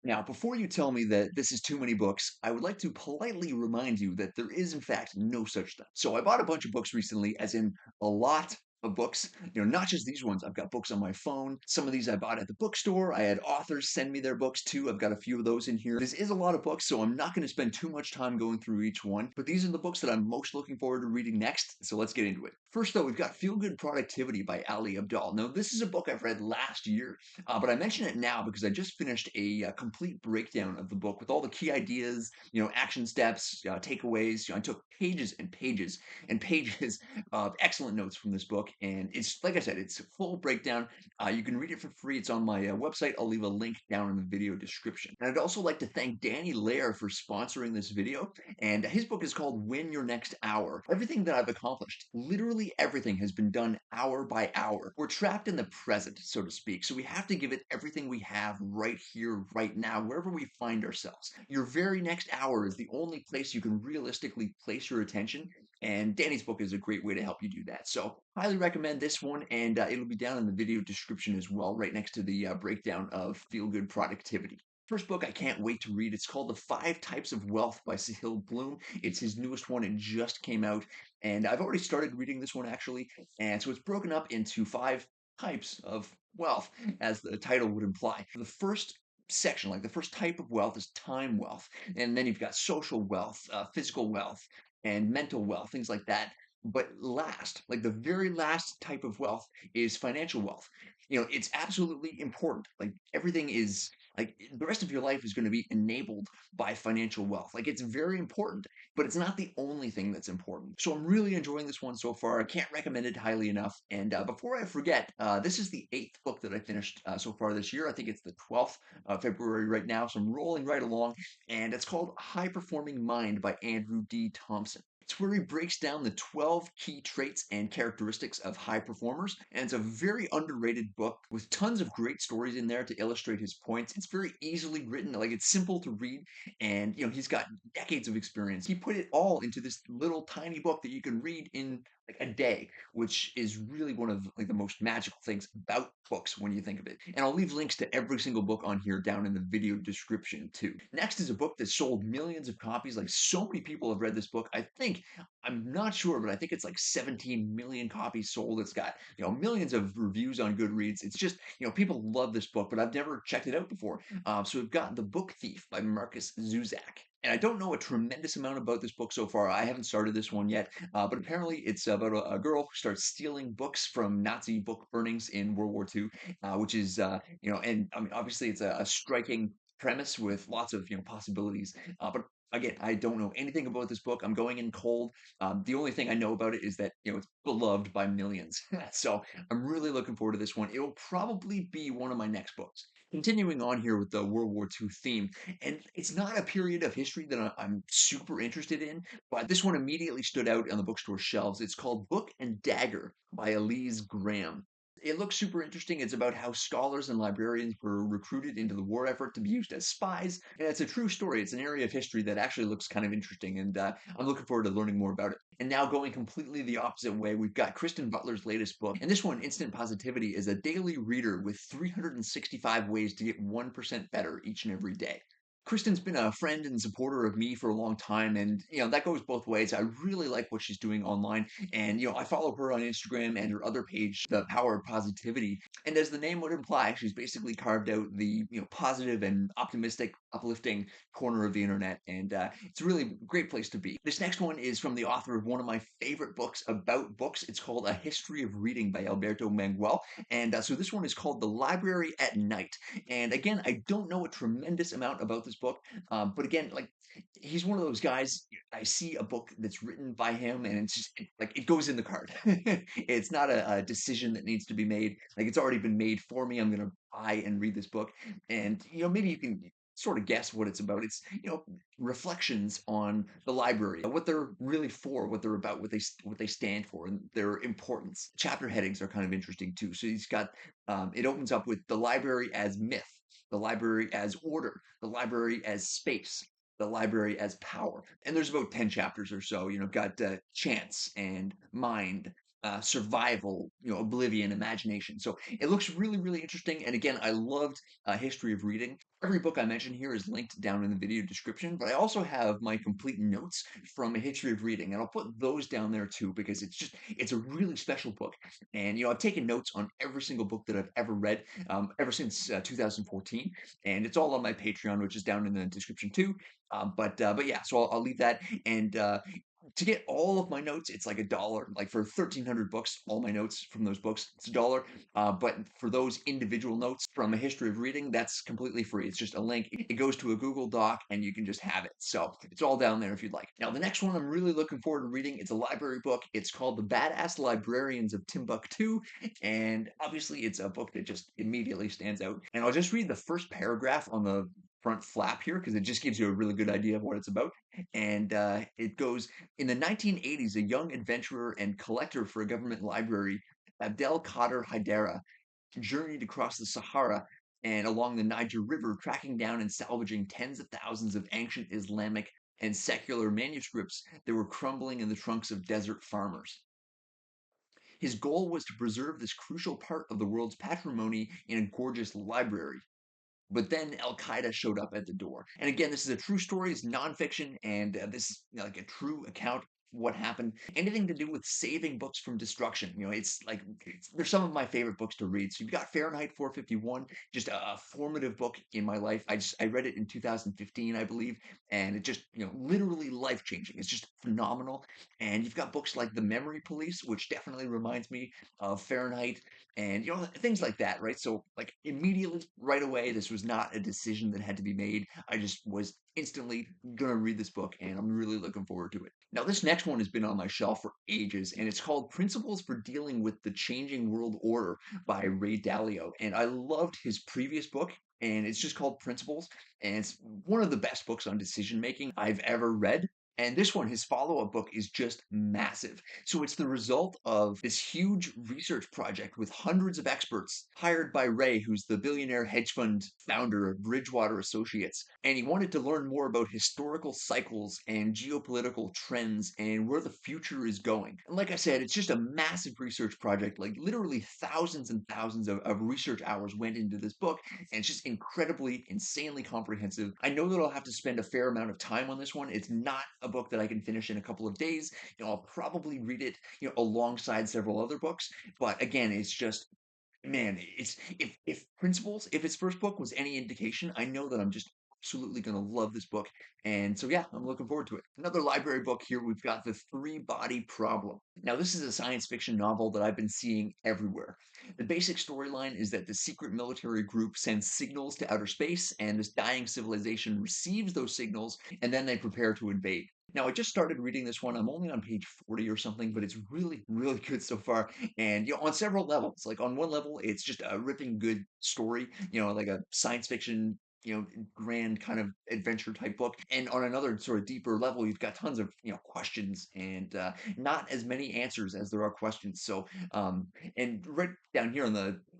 Now, before you tell me that this is too many books, I would like to politely remind you that there is, in fact, no such thing. So I bought a bunch of books recently, as in a lot of books, not just these ones. I've got books on my phone. Some of these I bought at the bookstore. I had authors send me their books too. I've got a few of those in here. This is a lot of books, so I'm not going to spend too much time going through each one, but these are the books that I'm most looking forward to reading next. So let's get into it. First, though, we've got Feel Good Productivity by Ali Abdaal. Now, this is a book I've read last year, but I mention it now because I just finished a complete breakdown of the book with all the key ideas, action steps, takeaways. I took pages and pages and pages of excellent notes from this book, and it's like I said, it's a full breakdown. You can read it for free. It's on my website. I'll leave a link down in the video description. And I'd also like to thank Danny Lair for sponsoring this video. And his book is called Win Your Next Hour. Everything that I've accomplished, literally everything, has been done hour by hour. We're trapped in the present, so to speak. So we have to give it everything we have right here, right now, wherever we find ourselves. Your very next hour is the only place you can realistically place your attention. And Danny's book is a great way to help you do that. So, highly recommend this one, and it'll be down in the video description as well, right next to the breakdown of Feel Good Productivity. First book I can't wait to read. It's called The Five Types of Wealth by Sahil Bloom. It's his newest one. It just came out, and I've already started reading this one actually. And so it's broken up into five types of wealth, as the title would imply. The first section, like the first type of wealth, is time wealth, and then you've got social wealth, physical wealth, and mental wealth, things like that. But last, like the very last type of wealth, is financial wealth. It's absolutely important. Like everything is like the rest of your life is going to be enabled by financial wealth. Like it's very important, but it's not the only thing that's important. So I'm really enjoying this one so far. I can't recommend it highly enough. And before I forget, this is the eighth book that I finished so far this year. I think it's the 12th of February right now. So I'm rolling right along, and it's called High Performing Mind by Andrew D. Thompson. It's where he breaks down the 12 key traits and characteristics of high performers. And it's a very underrated book with tons of great stories in there to illustrate his points. It's very easily written, like it's simple to read. And, he's got decades of experience. He put it all into this little tiny book that you can read in like a day, which is really one of like the most magical things about books when you think of it. And I'll leave links to every single book on here down in the video description too. Next is a book that sold millions of copies. Like so many people have read this book. I'm not sure, but I think it's like 17 million copies sold. It's got, millions of reviews on Goodreads. It's just, people love this book, but I've never checked it out before. So we've got The Book Thief by Marcus Zuzak. And I don't know a tremendous amount about this book so far. I haven't started this one yet, but apparently it's about a girl who starts stealing books from Nazi book burnings in World War II, which is, and I mean, obviously it's a striking premise with lots of, possibilities. But again, I don't know anything about this book. I'm going in cold. The only thing I know about it is that, it's beloved by millions. So I'm really looking forward to this one. It'll probably be one of my next books. Continuing on here with the World War II theme, and it's not a period of history that I'm super interested in, but this one immediately stood out on the bookstore shelves. It's called Book and Dagger by Elise Graham. It looks super interesting. It's about how scholars and librarians were recruited into the war effort to be used as spies. And it's a true story. It's an area of history that actually looks kind of interesting. And I'm looking forward to learning more about it. And now going completely the opposite way, we've got Kristen Butler's latest book. And this one, Instant Positivity, is a daily reader with 365 ways to get 1% better each and every day. Kristen's been a friend and supporter of me for a long time, and that goes both ways. I really like what she's doing online, and I follow her on Instagram and her other page, The Power of Positivity. And as the name would imply, she's basically carved out the positive and optimistic, uplifting corner of the internet, and it's a really great place to be. This next one is from the author of one of my favorite books about books. It's called A History of Reading by Alberto Manguel, and so this one is called The Library at Night. And again, I don't know a tremendous amount about this book, but again, like he's one of those guys. I see a book that's written by him, and it's just like it goes in the cart. It's not a decision that needs to be made. Like it's already been made for me. I'm gonna buy and read this book, and maybe you can sort of guess what it's about. It's reflections on the library, what they're really for, what they're about, what they stand for, and their importance. Chapter headings are kind of interesting too. So he's got it opens up with the library as myth, the library as order, the library as space, the library as power. And there's about 10 chapters or so, got chance and mind survival, oblivion, imagination. So it looks really, really interesting. And again, I loved History of Reading. Every book I mentioned here is linked down in the video description, but I also have my complete notes from A History of Reading, and I'll put those down there too because it's a really special book. And I've taken notes on every single book that I've ever read, ever since 2014, and it's all on my Patreon, which is down in the description too. But yeah, so I'll leave that. And to get all of my notes, it's like $1. Like for 1,300 books, all my notes from those books, it's $1. But for those individual notes from A History of Reading, that's completely free. It's just a link. It goes to a Google Doc and you can just have it. So it's all down there if you'd like. Now, the next one I'm really looking forward to reading, it's a library book. It's called The Badass Librarians of Timbuktu. And obviously, it's a book that just immediately stands out. And I'll just read the first paragraph on the front flap here because it just gives you a really good idea of what it's about. And it goes, in the 1980s, a young adventurer and collector for a government library, Abdel Kader Haidara, journeyed across the Sahara and along the Niger River, tracking down and salvaging tens of thousands of ancient Islamic and secular manuscripts that were crumbling in the trunks of desert farmers. His goal was to preserve this crucial part of the world's patrimony in a gorgeous library. But then Al Qaeda showed up at the door. And again, this is a true story, it's nonfiction, and this is like a true account of what happened. Anything to do with saving books from destruction. It's like they're some of my favorite books to read. So you've got Fahrenheit 451, just a formative book in my life. I read it in 2015, I believe, and it just literally life changing. It's just phenomenal. And you've got books like The Memory Police, which definitely reminds me of Fahrenheit, and things like that, right? So like immediately right away, this was not a decision that had to be made. I just was instantly gonna read this book, and I'm really looking forward to it. Now, this next one has been on my shelf for ages, and it's called Principles for Dealing with the Changing World Order by Ray Dalio. And I loved his previous book, and it's just called Principles, and it's one of the best books on decision making I've ever read. And this one, his follow-up book, is just massive. So it's the result of this huge research project with hundreds of experts hired by Ray, who's the billionaire hedge fund founder of Bridgewater Associates. And he wanted to learn more about historical cycles and geopolitical trends and where the future is going. And like I said, it's just a massive research project. Like literally thousands and thousands of research hours went into this book, and it's just incredibly, insanely comprehensive. I know that I'll have to spend a fair amount of time on this one. It's not a book that I can finish in a couple of days. I'll probably read it, alongside several other books. But again, it's just, man, it's if Principles, if his first book was any indication, I know that I'm just absolutely gonna love this book. And so yeah, I'm looking forward to it. Another library book here, we've got The Three Body Problem. Now, this is a science fiction novel that I've been seeing everywhere. The basic storyline is that the secret military group sends signals to outer space, and this dying civilization receives those signals, and then they prepare to invade. Now, I just started reading this one. I'm only on page 40 or something, but it's really, really good so far. And on several levels. Like on one level, it's just a ripping good story, like a science fiction, grand kind of adventure type book. And on another sort of deeper level, you've got tons of questions and not as many answers as there are questions. So and right down here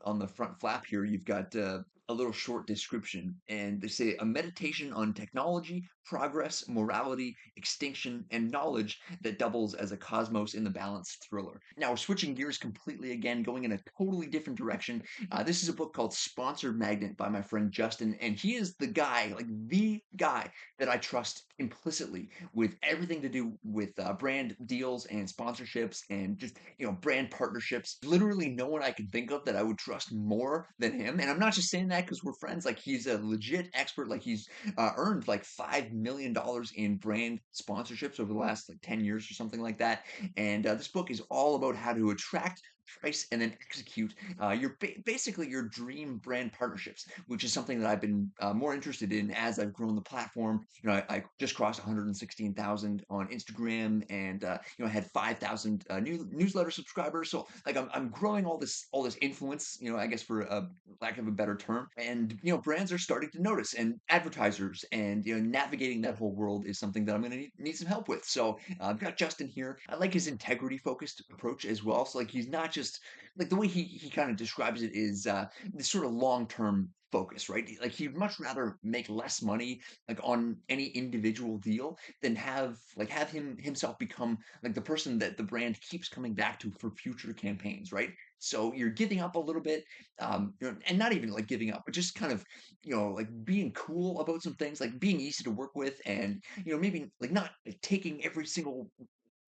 on the front flap here, you've got a little short description, and they say a meditation on technology, progress, morality, extinction, and knowledge that doubles as a cosmos in the balance thriller. Now, we're switching gears completely again, going in a totally different direction. This is a book called Sponsored Magnet by my friend Justin, and he is the guy, like the guy that I trust implicitly with everything to do with brand deals and sponsorships and just brand partnerships. Literally, no one I can think of that I would trust more than him. And I'm not just saying that because we're friends. Like he's a legit expert. Like he's earned like $5 million in brand sponsorships over the last like 10 years or something like that. And this book is all about how to attract, price, and then execute basically your dream brand partnerships, which is something that I've been more interested in as I've grown the platform. I just crossed 116,000 on Instagram, and I had 5,000 newsletter subscribers. So like I'm growing all this influence, I guess for lack of a better term, and brands are starting to notice, and advertisers, and navigating that whole world is something that I'm going to need some help with. So I've got Justin here. I like his integrity focused approach as well. So like he's not just like the way he kind of describes it is this sort of long term focus, right? Like he'd much rather make less money like on any individual deal than have him himself become like the person that the brand keeps coming back to for future campaigns, right? So you're giving up a little bit, and not even like giving up, but just kind of, like being cool about some things, like being easy to work with, and maybe like not like, taking every single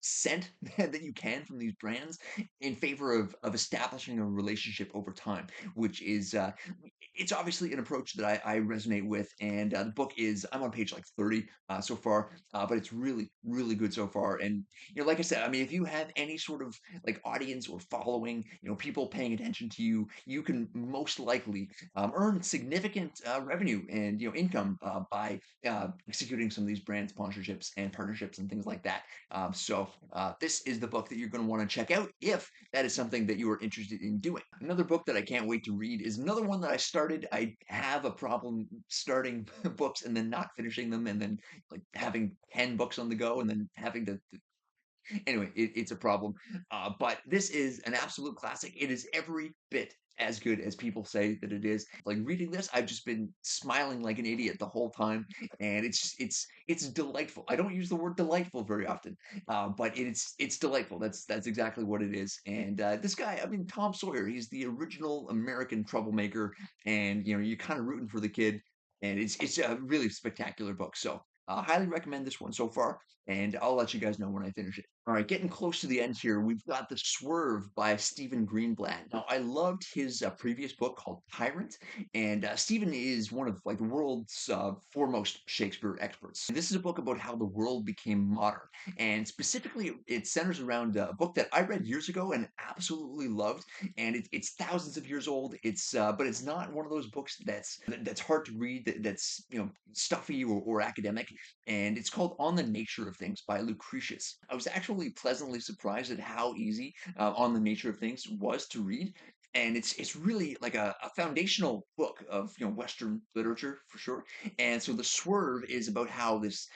cent that you can from these brands in favor of establishing a relationship over time, which is it's obviously an approach that I resonate with. And the book is I'm on page like 30 so far, but it's really really good so far. And like I said, I mean, if you have any sort of like audience or following, people paying attention to you, you can most likely earn significant revenue and income by executing some of these brand sponsorships and partnerships and things like that. This is the book that you're going to want to check out if that is something that you are interested in doing. Another book that I can't wait to read is another one that I started. I have a problem starting books and then not finishing them, and then like having 10 books on the go and then having to anyway, it's a problem. But this is an absolute classic. It is every bit as good as people say that it is. Like reading this, I've just been smiling like an idiot the whole time, and it's delightful. I don't use the word delightful very often, but it's delightful. That's exactly what it is. And this guy, I mean, Tom Sawyer, he's the original American troublemaker, and you're kind of rooting for the kid, and it's a really spectacular book. So. Highly recommend this one so far, and I'll let you guys know when I finish it. All right, getting close to the end here. We've got The Swerve by Stephen Greenblatt. Now, I loved his previous book called Tyrant, and Stephen is one of like the world's foremost Shakespeare experts. This is a book about how the world became modern, and specifically, it centers around a book that I read years ago and absolutely loved. And it's thousands of years old. But it's not one of those books that's hard to read, that's stuffy or academic, and it's called On the Nature of Things by Lucretius. I was actually pleasantly surprised at how easy On the Nature of Things was to read. And it's really like a foundational book of Western literature for sure. And so the Swerve is about how this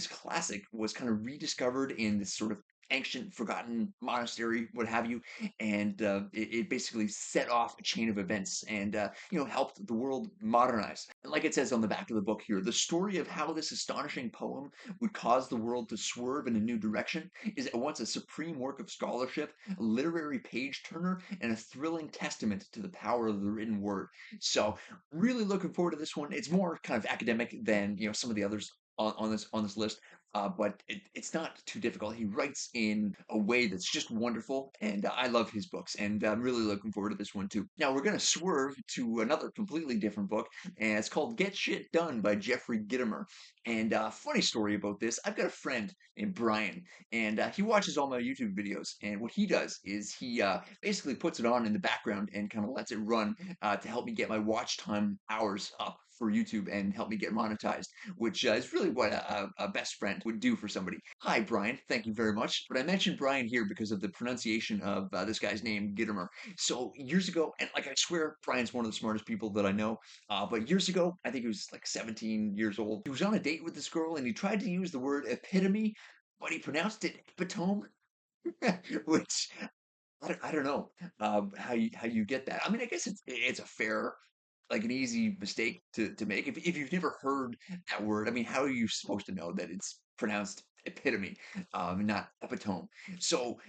classic was kind of rediscovered in this sort of ancient, forgotten monastery, what have you, and it basically set off a chain of events and helped the world modernize. And like it says on the back of the book here, the story of how this astonishing poem would cause the world to swerve in a new direction is at once a supreme work of scholarship, a literary page turner, and a thrilling testament to the power of the written word. So, really looking forward to this one. It's more kind of academic than some of the others on this list, but it's not too difficult. He writes in a way that's just wonderful, and I love his books, and I'm really looking forward to this one too. Now we're gonna swerve to another completely different book, and it's called Get Shit Done by Jeffrey Gitomer. And funny story about this, I've got a friend named Brian, and he watches all my YouTube videos. And what he does is he basically puts it on in the background and kind of lets it run to help me get my watch time hours up for YouTube and help me get monetized, which is really what a best friend would do for somebody. Hi, Brian. Thank you very much. But I mentioned Brian here because of the pronunciation of this guy's name, Gittimer. So years ago, and like I swear, Brian's one of the smartest people that I know. But years ago, I think he was like 17 years old. He was on a date with this girl, and he tried to use the word epitome, but he pronounced it epitome, which I don't know how you get that. I mean, I guess it's a fair like an easy mistake to make. If you've never heard that word, I mean, how are you supposed to know that it's pronounced epitome, not epitome? So,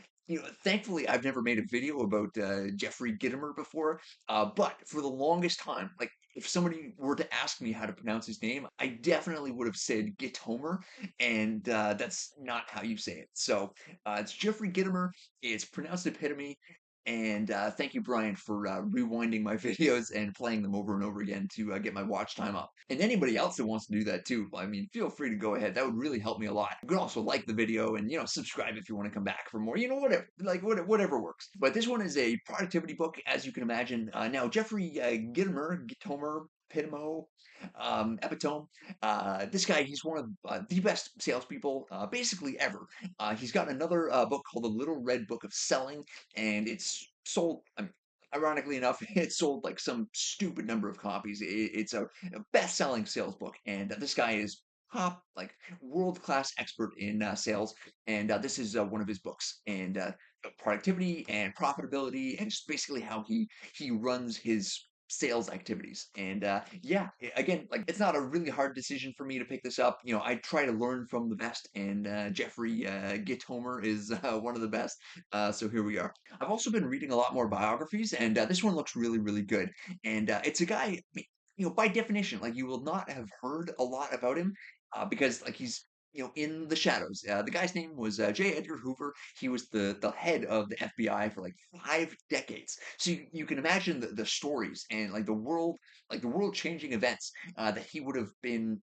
thankfully, I've never made a video about Jeffrey Gitomer before. But for the longest time, like if somebody were to ask me how to pronounce his name, I definitely would have said Gitomer, and that's not how you say it. So it's Jeffrey Gitomer. It's pronounced epitome. And thank you, Brian, for rewinding my videos and playing them over and over again to get my watch time up. And anybody else that wants to do that too, I mean, feel free to go ahead. That would really help me a lot. You can also like the video and subscribe if you want to come back for more. Whatever, like whatever works. But this one is a productivity book, as you can imagine. Now, Jeffrey Gitomer, Pitimo, Epitome. This guy, he's one of the best salespeople, basically ever. He's got another book called The Little Red Book of Selling, and it's sold. I mean, ironically enough, it sold like some stupid number of copies. It's a best-selling sales book, and this guy is top, like world-class expert in sales. And this is one of his books, and productivity and profitability, and just basically how he runs his sales activities. And yeah, again, like it's not a really hard decision for me to pick this up. I try to learn from the best, and Jeffrey Gitomer is one of the best. So here we are. I've also been reading a lot more biographies, and this one looks really, really good. And it's a guy, by definition, like you will not have heard a lot about him because like he's in the shadows. The guy's name was J. Edgar Hoover. He was the head of the FBI for like 5 decades. So you can imagine the stories and like the world changing events that he would have been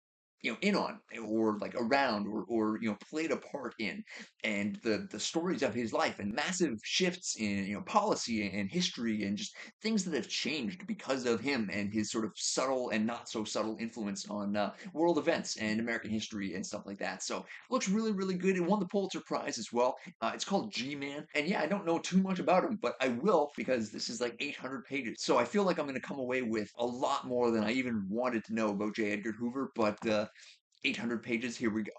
in on or like around or played a part in, and the stories of his life and massive shifts in policy and history and just things that have changed because of him and his sort of subtle and not so subtle influence on world events and American history and stuff like that. So it looks really, really good. It won the Pulitzer Prize as well. It's called G-Man. And yeah, I don't know too much about him, but I will because this is like 800 pages. So I feel like I'm going to come away with a lot more than I even wanted to know about J. Edgar Hoover, but 800 pages, here we go.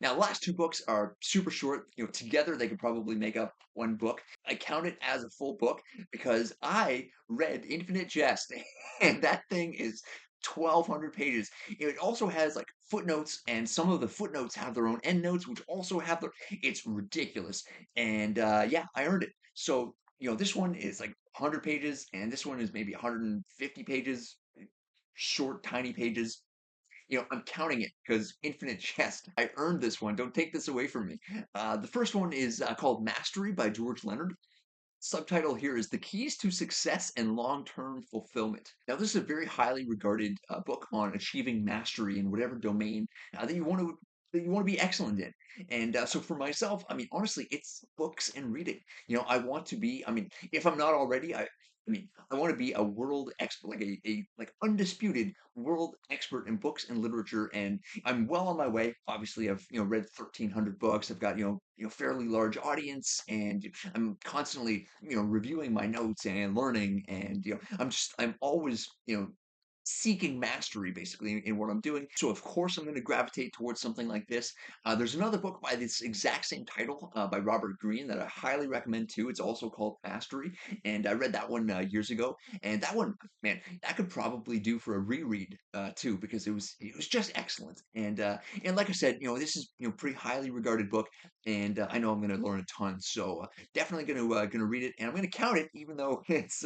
Now, the last two books are super short. Together they could probably make up one book. I count it as a full book because I read Infinite Jest, and that thing is 1,200 pages. It also has like footnotes, and some of the footnotes have their own endnotes, which also have their. It's ridiculous, and yeah, I earned it. So this one is like 100 pages, and this one is maybe 150 pages, short, tiny pages. I'm counting it because Infinite Jest. I earned this one. Don't take this away from me. The first one is called Mastery by George Leonard. Subtitle here is The Keys to Success and Long-Term Fulfillment. Now, this is a very highly regarded book on achieving mastery in whatever domain that you want to be excellent in. And so for myself, I mean, honestly, it's books and reading. I want to be, I mean, if I'm not already, I want to be a world expert, like a like undisputed world expert in books and literature, and I'm well on my way. Obviously, I've read 1,300 books. I've got fairly large audience, and I'm constantly reviewing my notes and learning, and I'm always seeking mastery basically in what I'm doing. So of course I'm going to gravitate towards something like this. There's another book by this exact same title by Robert Greene that I highly recommend too. It's also called Mastery, and I read that one years ago. And that one, man, that could probably do for a reread too because it was just excellent. And like I said, this is pretty highly regarded book, and I know I'm going to learn a ton. So definitely going to read it, and I'm going to count it even though it's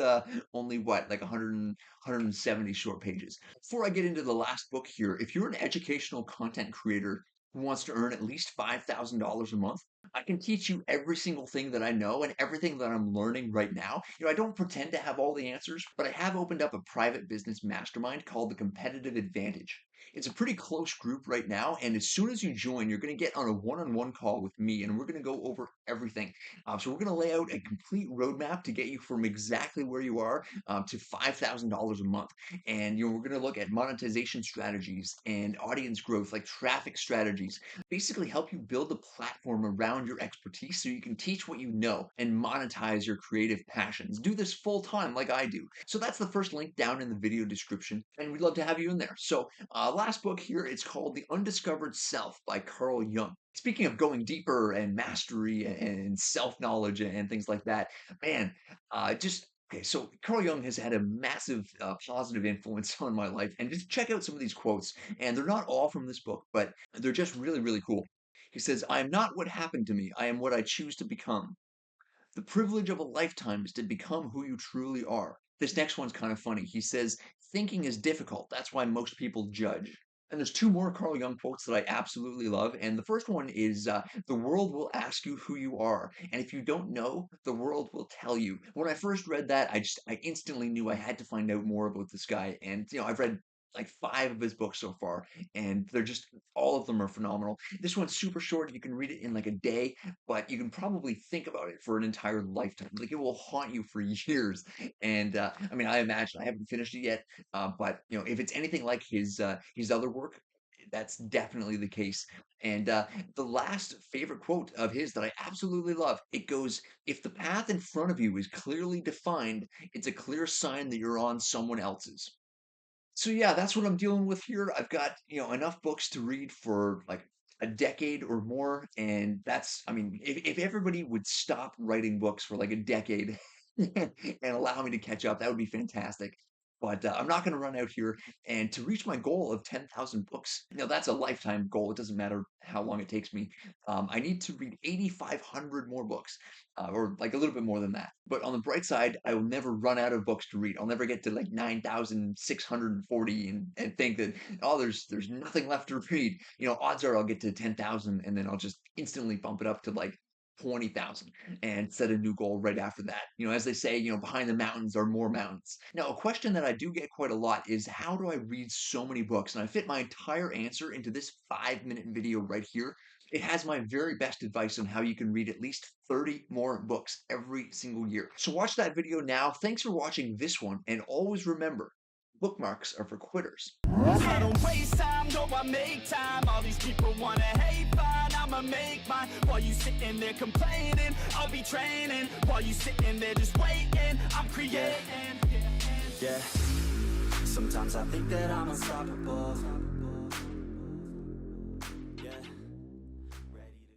only what like 170 short pages. Before I get into the last book here, if you're an educational content creator who wants to earn at least $5,000 a month, I can teach you every single thing that I know and everything that I'm learning right now. I don't pretend to have all the answers, but I have opened up a private business mastermind called the Competitive Advantage. It's a pretty close group right now, and as soon as you join, you're going to get on a one-on-one call with me, and we're going to go over everything. So we're going to lay out a complete roadmap to get you from exactly where you are to $5,000 a month. And we're going to look at monetization strategies and audience growth, like traffic strategies, basically help you build a platform around your expertise so you can teach what you know and monetize your creative passions. Do this full time like I do. So that's the first link down in the video description, and we'd love to have you in there. So last book here, it's called The Undiscovered Self by Carl Jung. Speaking of going deeper and mastery and self-knowledge and things like that, man, just okay, so Carl Jung has had a massive positive influence on my life. And just check out some of these quotes. And they're not all from this book, but they're just really, really cool. He says, I am not what happened to me. I am what I choose to become. The privilege of a lifetime is to become who you truly are. This next one's kind of funny. He says, thinking is difficult. That's why most people judge. And there's two more Carl Jung quotes that I absolutely love. And the first one is the world will ask you who you are. And if you don't know, the world will tell you. When I first read that, I instantly knew I had to find out more about this guy. And I've read like 5 of his books so far, and they're just all of them are phenomenal. This one's super short. You can read it in like a day, but you can probably think about it for an entire lifetime. Like it will haunt you for years. And I mean, I imagine I haven't finished it yet, but if it's anything like his other work, that's definitely the case. And the last favorite quote of his that I absolutely love, it goes, "If the path in front of you is clearly defined, it's a clear sign that you're on someone else's." So yeah, that's what I'm dealing with here. I've got, enough books to read for like a decade or more. And that's, I mean, if everybody would stop writing books for like a decade and allow me to catch up, that would be fantastic. but I'm not going to run out here. And to reach my goal of 10,000 books, that's a lifetime goal. It doesn't matter how long it takes me. I need to read 8,500 more books, or like a little bit more than that. But on the bright side, I will never run out of books to read. I'll never get to like 9,640 and think that, oh, there's nothing left to read. Odds are I'll get to 10,000 and then I'll just instantly bump it up to like 20,000 and set a new goal right after that. As they say, behind the mountains are more mountains. Now, a question that I do get quite a lot is how do I read so many books? And I fit my entire answer into this 5-minute video right here. It has my very best advice on how you can read at least 30 more books every single year. So watch that video now. Thanks for watching this one. And always remember, bookmarks are for quitters. I don't waste time, no, I make time. All these people wanna hate, fine, I'ma make mine. While you sitting there complaining, I'll be training. While you sitting there just waiting, I'm creating. Yeah, sometimes I think that I'm unstoppable.